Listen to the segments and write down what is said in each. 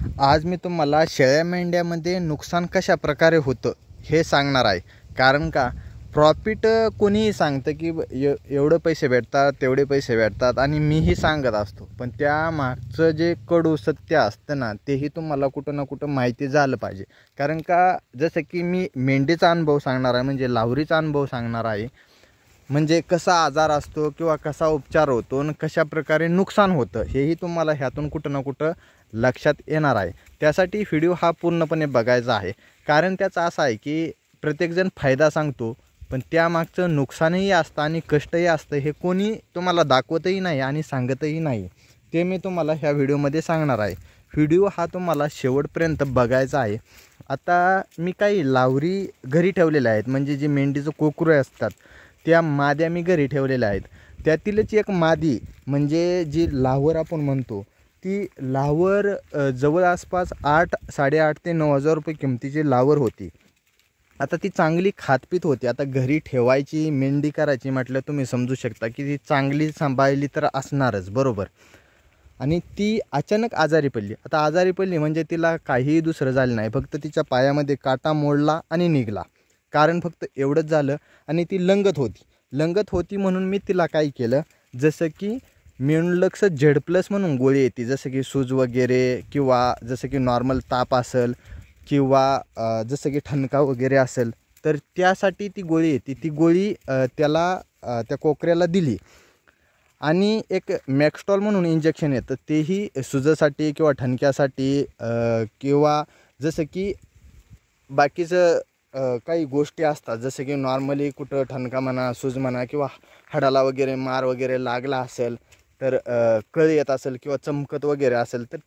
आज मी तुम्हाला शेळ्या मेंढ्यामध्ये नुकसान कशा प्रकारे होतं हे सांगणार आहे। कारण का प्रॉफिट कोणीही सांगतं की एवढे पैसे भेटतात तेवढे पैसे भेटतात आणि मीही सांगत असतो, पण त्या मागचं जे कडू सत्य असतं ना तेही तुम्हाला कुठं ना कुठं माहिती झालं पाहिजे। कारण का जसं की मी मेंढीचा अनुभव सांगणार आहे, म्हणजे लावरीचा अनुभव सांगणार आहे, म्हणजे कसा आजार असतो किंवा कसा उपचार होतो आणि कशा प्रकारे नुकसान होतं हेही तुम्हाला ह्यातून कुठं ना कुठं लक्षात येणार आहे। त्यासाठी व्हिडिओ हा पूर्णपणे बघायचा आहे। कारण त्याचं असं आहे की प्रत्येकजण फायदा सांगतो, पण त्यामागचं नुकसानही असतं आणि कष्टही असतं, हे कोणी तुम्हाला दाखवतही नाही आणि सांगतही नाही। ते मी तुम्हाला ह्या व्हिडिओमध्ये सांगणार आहे। व्हिडिओ हा तुम्हाला शेवटपर्यंत बघायचा आहे। आता मी काही लावरी घरी ठेवलेल्या आहेत, म्हणजे जे मेंढीचं कोकरू असतात त्या माद्या मी घरी ठेवलेल्या आहेत। त्यातीलच एक मादी म्हणजे जी लावर आपण म्हणतो, ती लावर जवळ आसपास 8,500 ते 9,000 रुपये किमतीची लावर होती। आता ती चांगली खातपीत होती। आता घरी ठेवायची मेंढी करायची म्हटलं तुम्ही समजू शकता की ती चांगली सांभाळली तर असणारच, बरोबर। आणि ती अचानक आजारी पडली। आता आजारी पडली म्हणजे तिला काहीही दुसरं झालं नाही, फक्त तिच्या पायामध्ये काटा मोडला आणि निघाला, कारण फक्त एवढंच झालं। आणि ती लंगत होती म्हणून मी तिला काय केलं, जसं की मेंढलक्स Z+ म्हणून गोळी येते, जसं की सूज वगैरे किंवा जसं की नॉर्मल ताप असेल किंवा जसं की ठणका वगैरे असेल तर त्यासाठी ती गोळी येते। ती गोळी त्याला त्या कोकऱ्याला दिली। आणि एक मॅक्स्टॉल म्हणून इंजेक्शन येतं, तेही सुजासाठी किंवा ठणक्यासाठी किंवा जसं की बाकीचं काही गोष्टी असतात, जसं की नॉर्मली कुठं ठणका म्हणा, सूज म्हणा किंवा हाडाला वगैरे मार वगैरे लागला असेल तर कळ येत असेल किंवा चमकत वगैरे असेल तर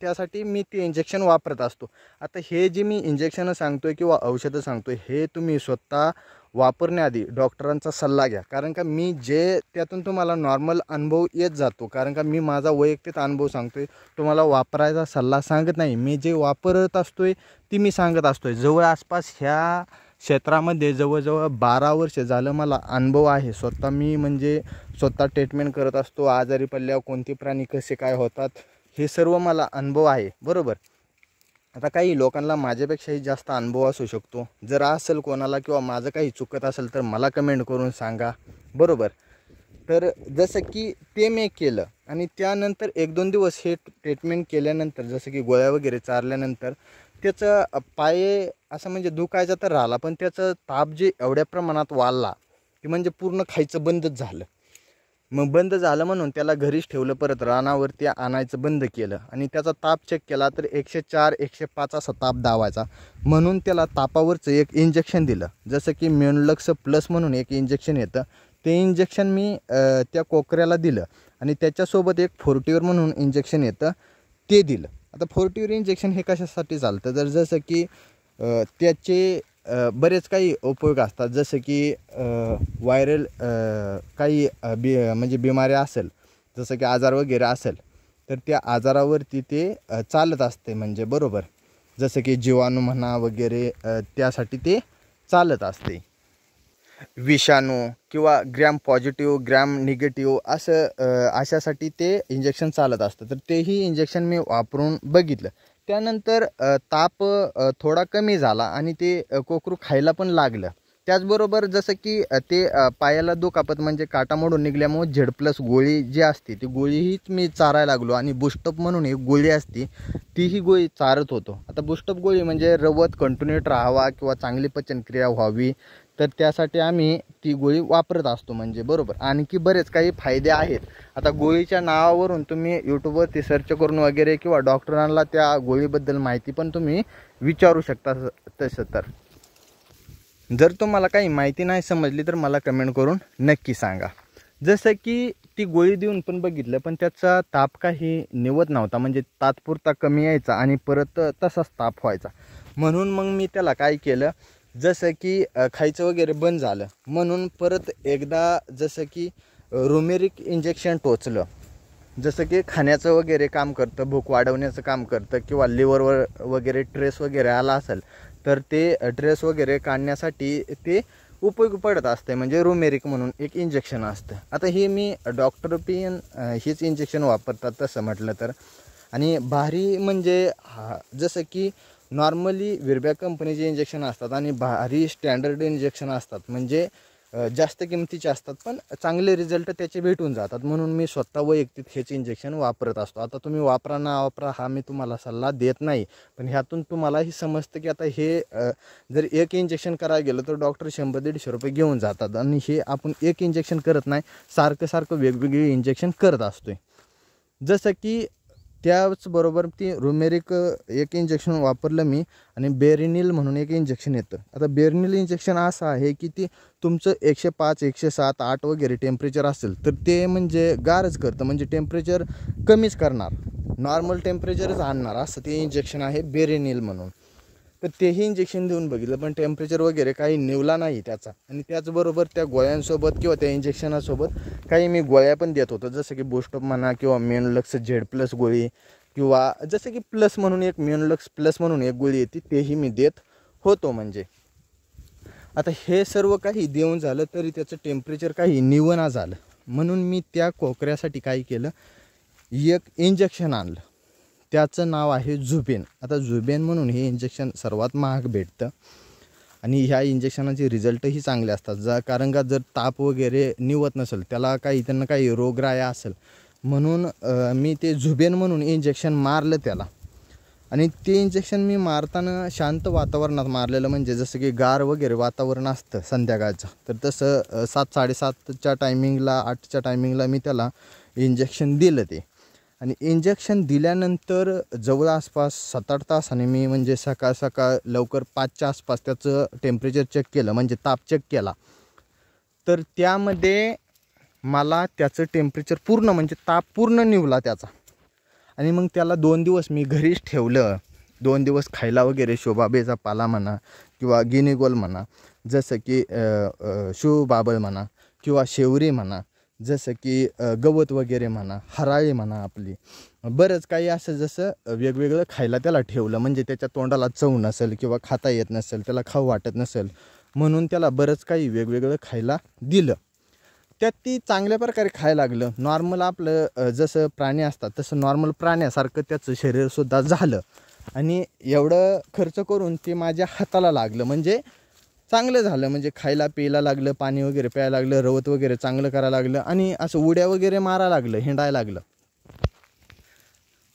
त्यासाठी मी ते इंजेक्शन वापरत असतो। आता हे जे मी इंजेक्शनं सांगतोय किंवा औषधं सांगतोय हे तुम्ही स्वतः वापरण्याआधी डॉक्टरांचा सल्ला घ्या। कारण का मी जे त्यातून तुम्हाला नॉर्मल अनुभव येत जातो, कारण का मी माझा वैयक्तिक अनुभव सांगतोय, तुम्हाला वापरायचा सल्ला सांगत नाही। मी जे वापरत असतोय ती मी सांगत असतोय। जवळ आसपास ह्या क्षेत्रामध्ये जवळजवळ 12 वर्ष झालं मला अनुभव आहे। स्वतः मी म्हणजे स्वतः ट्रीटमेंट करत असतो। आजारी पडल्यावर कोणते प्राणी कसे काय होतात हे सर्व मला अनुभव आहे, बरोबर। आता काही लोकांना माझ्यापेक्षाही जास्त अनुभव असू शकतो। जर असेल कोणाला किंवा माझं काही चुकत असेल तर मला कमेंट करून सांगा, बरोबर। तर जसं की ते मी केलं आणि त्यानंतर 1-2 दिवस हे ट्रीटमेंट केल्यानंतर, जसं की गोळ्या वगैरे चारल्यानंतर त्याचं पाय असं म्हणजे दुखायचा तर राहिला, पण त्याचं ताप जे एवढ्या प्रमाणात वाढला की म्हणजे पूर्ण खायचं बंदच झालं। मग बंद झालं म्हणून त्याला घरीच ठेवलं, परत रानावरती आणायचं बंद केलं आणि त्याचा ताप चेक केला तर 104-105 असा ताप दावायचा। म्हणून त्याला तापावरचं एक इंजेक्शन दिलं, जसं की मेंढलक्स+ म्हणून एक इंजेक्शन येतं, ते इंजेक्शन मी त्या कोकऱ्याला दिलं। आणि त्याच्यासोबत एक फोर्टिवर म्हणून इंजेक्शन येतं, ते दिलं। आता फोर्टिवर इंजेक्शन हे कशासाठी चालतं, तर जसं की त्याचे बरेच काही उपयोग असतात, जसं की व्हायरल काही म्हणजे बिमाऱ्या असेल, जसं की आजार वगैरे असेल तर त्या आजारावरती ते चालत असते, म्हणजे बरोबर। जसं की जीवाणू म्हणा वगैरे त्यासाठी ते चालत असते। विषाणू किंवा ग्रॅम पॉझिटिव्ह ग्रॅम निगेटिव्ह असं अशासाठी ते इंजेक्शन चालत असतं। तर तेही इंजेक्शन मी वापरून बघितलं। त्यानंतर ताप थोडा कमी झाला आणि ते कोकरू खायला पण लागलं। त्याचबरोबर जसं की ते पायाला दुखापत म्हणजे काटा मोडून निघाल्यामुळे Z+ गोळी जी असते ती गोळीहीच मी चारायला लागलो। आणि बूस्टअप म्हणून एक गोळी असते, तीही गोळी चारत होतो। आता बूस्टअप गोळी म्हणजे रवत कंटिन्यूट राहावा किंवा चांगली पचनक्रिया व्हावी, तर त्यासाठी आम्ही ती गोळी वापरत असतो, म्हणजे बरोबर। आणखी बरेच काही फायदे आहेत। आता गोळीच्या नावावरून तुम्ही यूट्यूबवरती सर्च करून वगैरे किंवा डॉक्टरांना त्या गोळीबद्दल माहिती पण तुम्ही विचारू शकता। तसं तर जर तुम्हाला काही माहिती नाही समजली तर मला कमेंट करून नक्की सांगा। जसं की ती गोळी देऊन पण बघितलं, पण त्याचा ताप काही निवत नव्हता, म्हणजे तात्पुरता कमी यायचा आणि परत तसाच ताप व्हायचा। म्हणून मग मी त्याला काय केलं, जसं की खायचं वगैरे बंद झालं म्हणून परत एकदा जसं की रुमेरिक इंजेक्शन टोचलं, जसं की खाण्याचं वगैरे काम करतं, भूक वाढवण्याचं काम करतं, किंवा लिव्हरवर वगैरे ट्रेस वगैरे आला असेल तर ते ट्रेस वगैरे काढण्यासाठी ते उपयोगी पडत असते, म्हणजे रुमेरिक म्हणून एक इंजेक्शन असतं। आता हे मी डॉक्टर पण हेच इंजेक्शन वापरतात तसं म्हटलं तर। आणि भारी म्हणजे जसं की नॉर्मली विरबॅक कंपनीचे इंजेक्शन असतात आणि भारी स्टँडर्ड इंजेक्शन असतात, म्हणजे जास्त किमतीचे असतात पण चांगले रिझल्ट त्याचे भेटून जातात. म्हणून मी स्वतः वैयक्तिक हेच इंजेक्शन वापरत असतो. आता तुम्ही वापरा ना वापरा हा मी तुम्हाला सल्ला देत नाही, पण ह्यातून तुम्हालाही समजतं की आता हे जर एक इंजेक्शन करायला गेलं तर डॉक्टर 100-150 रुपये घेऊन जातात, आणि हे आपण एक इंजेक्शन करत नाही, सारखं वेगवेगळे इंजेक्शन करत असतोय. जसं की त्याचबरोबर ती रुमेरिक एक इंजेक्शन वापरलं मी, आणि बेरिनिल म्हणून एक इंजेक्शन येतं. आता बेरिनिल इंजेक्शन असं आहे की ते तुमचं 105, 107, 8 वगैरे टेम्परेचर असेल तर ते म्हणजे गारच करतं, म्हणजे टेम्परेचर कमीच करणार, नॉर्मल टेम्परेचरच आणणार, असं ते इंजेक्शन आहे बेरिनिल म्हणून. तर तेही इंजेक्शन देऊन बघितलं पण टेम्परेचर वगैरे काही निवला नाही त्याचा. आणि त्याचबरोबर त्या गोळ्यांसोबत किंवा त्या इंजेक्शनासोबत काही मी गोळ्या पण देत होतो, जसं की बूस्टअप म्हणा किंवा मेनलक्स Z+ गोळी, किंवा जसं की प्लस म्हणून एक मेनलक्स प्लस म्हणून एक गोळी येते तेही मी देत होतो. म्हणजे आता हे सर्व काही देऊन झालं तरी त्याचं टेम्परेचर काही निवना झालं, म्हणून मी त्या कोकऱ्यासाठी काय केलं, एक इंजेक्शन आणलं, त्याचं नाव आहे झुबेन. आता झुबेन म्हणून हे इंजेक्शन सर्वात महाग भेटतं आणि ह्या इंजेक्शनाचे रिझल्टही चांगले असतात. कारण का जर ताप वगैरे निवत नसेल, त्याला त्यांना काही रोगराया असेल, म्हणून मी ते झुबेन म्हणून इंजेक्शन मारलं त्याला. आणि ते इंजेक्शन मी मारताना शांत वातावरणात मारलेलं, म्हणजे जसं की गार वगैरे वातावरण असतं संध्याकाळचं, तर तसं 7-7:30च्या टायमिंगला 8च्या टायमिंगला मी त्याला इंजेक्शन दिलं ते. आणि इंजेक्शन दिल्यानंतर जवळ आसपास 7-8 तासाने मी म्हणजे सकाळ लवकर 5च्या आसपास त्याचं टेम्परेचर चेक केलं, म्हणजे ताप चेक केला, तर त्यामध्ये मला त्याचं टेम्परेचर पूर्ण म्हणजे ताप पूर्ण निवला त्याचा. आणि मग त्याला 2 दिवस मी घरीच ठेवलं. 2 दिवस खायला वगैरे शोभाबेचा पाला म्हणा किंवा गिनीगोल म्हणा, जसं की शिवबाबळ म्हणा किंवा शेवरी म्हणा, जसं की गवत वगैरे म्हणा, हराळी म्हणा, आपली बरंच काही असं जसं वेगवेगळं खायला त्याला ठेवलं, म्हणजे त्याच्या तोंडाला चव नसेल किंवा खाता येत नसेल, त्याला खाऊ वाटत नसेल, म्हणून त्याला बरंच काही वेगवेगळं खायला दिलं. त्यात ती चांगल्या प्रकारे खायला लागलं. नॉर्मल आपलं जसं प्राणी असतात तसं नॉर्मल प्राण्यासारखं त्याचं शरीरसुद्धा झालं. आणि एवढं खर्च करून ते माझ्या हाताला लागलं, म्हणजे चांगलं झालं, म्हणजे खायला प्यायला लागलं, पाणी वगैरे प्यायला लागलं, रवत वगैरे चांगलं करायला लागलं, आणि असं उड्या वगैरे मारायला लागलं, हिंडायला लागलं.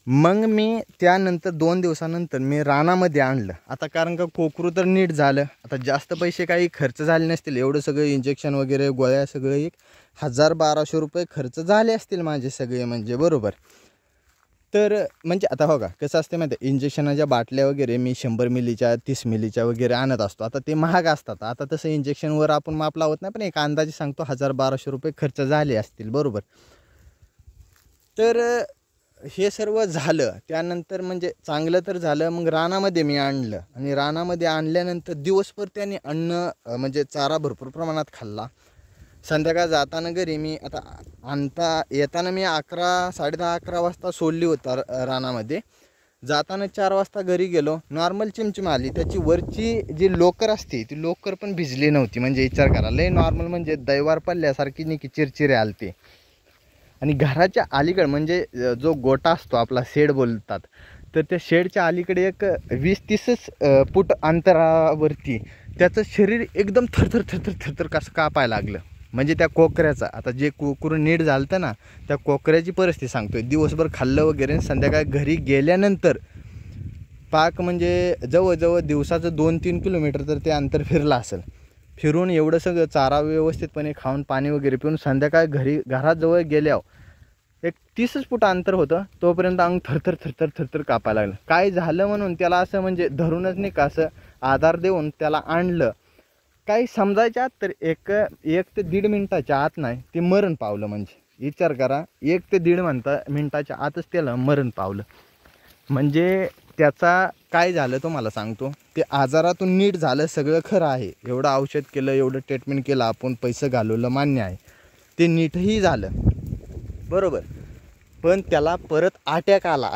मग मी त्यानंतर 2 दिवसानंतर मी रानामध्ये आणलं. आता कारण का कोकरू तर नीट झालं, आता जास्त पैसे काही खर्च झाले नसतील, एवढं सगळं इंजेक्शन वगैरे गोळ्या सगळं 1000-1200 रुपये खर्च झाले असतील माझे सगळे, म्हणजे बरोबर. तर म्हणजे आता हो का कसं असते माहिती आहे, इंजेक्शनाच्या बाटल्या वगैरे मी 100 मिलीच्या 30 मिलीच्या वगैरे आणत असतो. आता ते महाग असतात, आता तसं इंजेक्शनवर आपण माप लावत नाही, पण एक अंदाजे सांगतो 1000-1200 रुपये खर्च झाले असतील, बरोबर. तर हे सर्व झालं त्यानंतर म्हणजे चांगलं तर झालं. मग रानामध्ये मी आणलं, आणि रानामध्ये आणल्यानंतर दिवसभर त्याने अन्न म्हणजे चारा भरपूर प्रमाणात खाल्ला. संध्याकाळ जाताना घरी मी आता येताना मी 10:30-11 वाजता सोडली होता रानामध्ये. जाताना 4 वाजता घरी गेलो. नॉर्मल चिमचिम आली, त्याची वरची जी लोकर असते ती लोकर पण भिजली नव्हती, म्हणजे विचार करा, लय नॉर्मल म्हणजे दैवार पडल्यासारखी नाही की चिरचिरे आलते. आणि घराच्या अलीकडे म्हणजे जो गोटा असतो आपला शेड बोलतात, तर त्या शेडच्या अलीकडे एक 20-30 फूट अंतरावरती त्याचं शरीर एकदम थरथर कसं कापायला लागलं. म्हणजे त्या कोकऱ्याचा, आता जे कोकरू नीट झालं ना, त्या कोकऱ्याची परिस्थिती सांगतोय. दिवसभर खाल्लं वगैरे, संध्याकाळी घरी गेल्यानंतर पाक म्हणजे जवळजवळ दिवसाचं 2-3 किलोमीटर तर ते अंतर फिरलं असेल. फिरून एवढं सगळं चारा व्यवस्थितपणे खाऊन पाणी वगैरे पिऊन संध्याकाळी घराजवळ गेल्यावर एक 30 फूट अंतर होतं, तोपर्यंत अंग थरथर कापायला लागलं. काय झालं म्हणून त्याला असं म्हणजे धरूनच नाही का असं आधार देऊन त्याला आणलं. काही समजायच्या आत तर एक ते 1.5 मिनिटाच्या आत नाही ते मरण पावलं. म्हणजे विचार करा, 1 ते 1.5 मिनिटाच्या आतच त्याला मरण पावलं. म्हणजे त्याचा काय झालं तुम्हाला सांगतो, ते आजारातून नीट झालं, सगळं खरं आहे. एवढं औषध केलं, एवढं ट्रीटमेंट केलं, आपण पैसे घालवलं, मान्य आहे, ते नीटही झालं, बरोबर. पण त्याला परत अटॅक आला.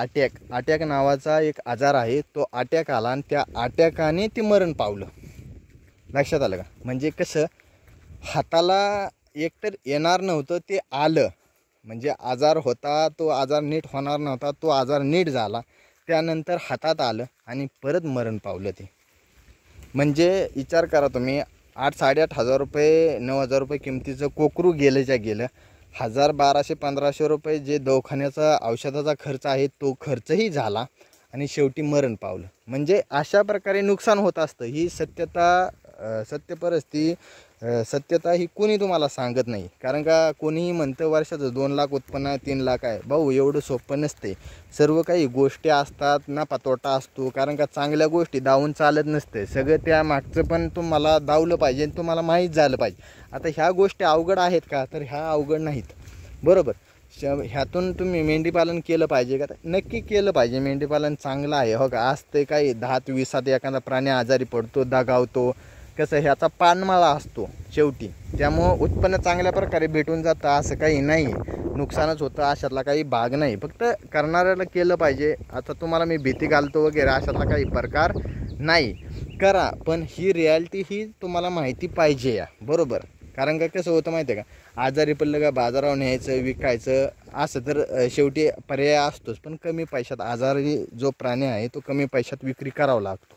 अटॅक नावाचा एक आजार आहे, तो अटॅक आला, आणि त्या अटॅकाने ते मरण पावलं. लक्षात आलं का? म्हणजे कसं हाताला एकतर येणार नव्हतं, ते आलं, म्हणजे आजार होता, तो आजार नीट होणार नव्हता, तो आजार नीट झाला, त्यानंतर हातात आलं आणि परत मरण पावलं ते. म्हणजे विचार करा तुम्ही, 8-8.5 रुपये 9,000 रुपये किमतीचं कोकरू गेलं गेलं, 1,000 1,200-1,500 रुपये जे दवाखान्याचा औषधाचा खर्च आहे तो खर्चही झाला आणि शेवटी मरण पावलं. म्हणजे अशा प्रकारे नुकसान होत असतं. ही सत्य परिस्थिती, सत्यता ही कोणी तुम्हाला सांगत नाही. कारण का कोणीही म्हणतं वर्षाचं 2 लाख उत्पन्न 3 लाख आहे. भाऊ एवढं सोपं नसते. सर्व काही गोष्टी असतात, नफा तोटा असतो. कारण का चांगल्या गोष्टी दावून चालत नसते. सगळं त्या मागचं पण तुम्हाला दावलं पाहिजे, तुम्हाला माहीत झालं पाहिजे. आता ह्या गोष्टी अवघड आहेत का, तर ह्या अवघड नाहीत. बरोबर. ह्यातून तुम्ही मेंढीपालन केलं पाहिजे का, नक्की केलं पाहिजे. मेंढीपालन चांगलं आहे. हो का, आज ते काही 10-20 एखादा प्राणी आजारी पडतो, दगावतो, कसं ह्याचा पानमाळा असतो शेवटी, त्यामुळं उत्पन्न चांगल्या प्रकारे भेटून जातं. असं काही नाही, नुकसानच होतं अशातला काही भाग नाही. फक्त करणाऱ्याला केलं पाहिजे. आता तुम्हाला मी भीती घालतो वगैरे अशातला काही प्रकार नाही. करा, पण ही रिॲलिटी ही तुम्हाला माहिती पाहिजे या. बरोबर. कारण का कसं होतं माहिती आहे का, आजारी पडलं का बाजारावर न्यायचं, विकायचं, असं तर शेवटी पर्याय असतोच. पण कमी पैशात आजारी जो प्राणी आहे तो कमी पैशात विक्री करावा लागतो.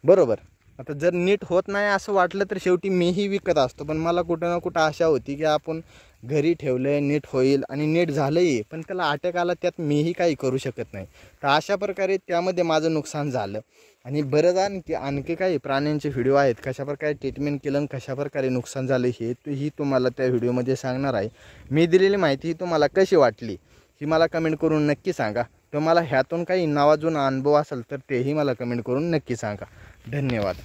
बरोबर. आता जर नीट होत नाही असं वाटलं तर शेवटी मीही विकत असतो. पण मला कुठं ना कुठं आशा होती की आपण घरी ठेवलं, नीट होईल आणि नीट झालंही, पण त्याला अटॅक आला, त्यात मीही काही करू शकत नाही. तर अशा प्रकारे त्यामध्ये माझं नुकसान झालं. आणि बरंच आणखी काही प्राण्यांचे व्हिडिओ आहेत, कशाप्रकारे ट्रीटमेंट केलं आणि कशाप्रकारे नुकसान झालं ही तुम्हाला त्या व्हिडिओमध्ये सांगणार आहे. मी दिलेली माहिती ही तुम्हाला कशी वाटली ही मला कमेंट करून नक्की सांगा. तुम्हाला ह्यातून काही नावाजून अनुभव असेल तर तेही मला कमेंट करून नक्की सांगा. धन्यवाद.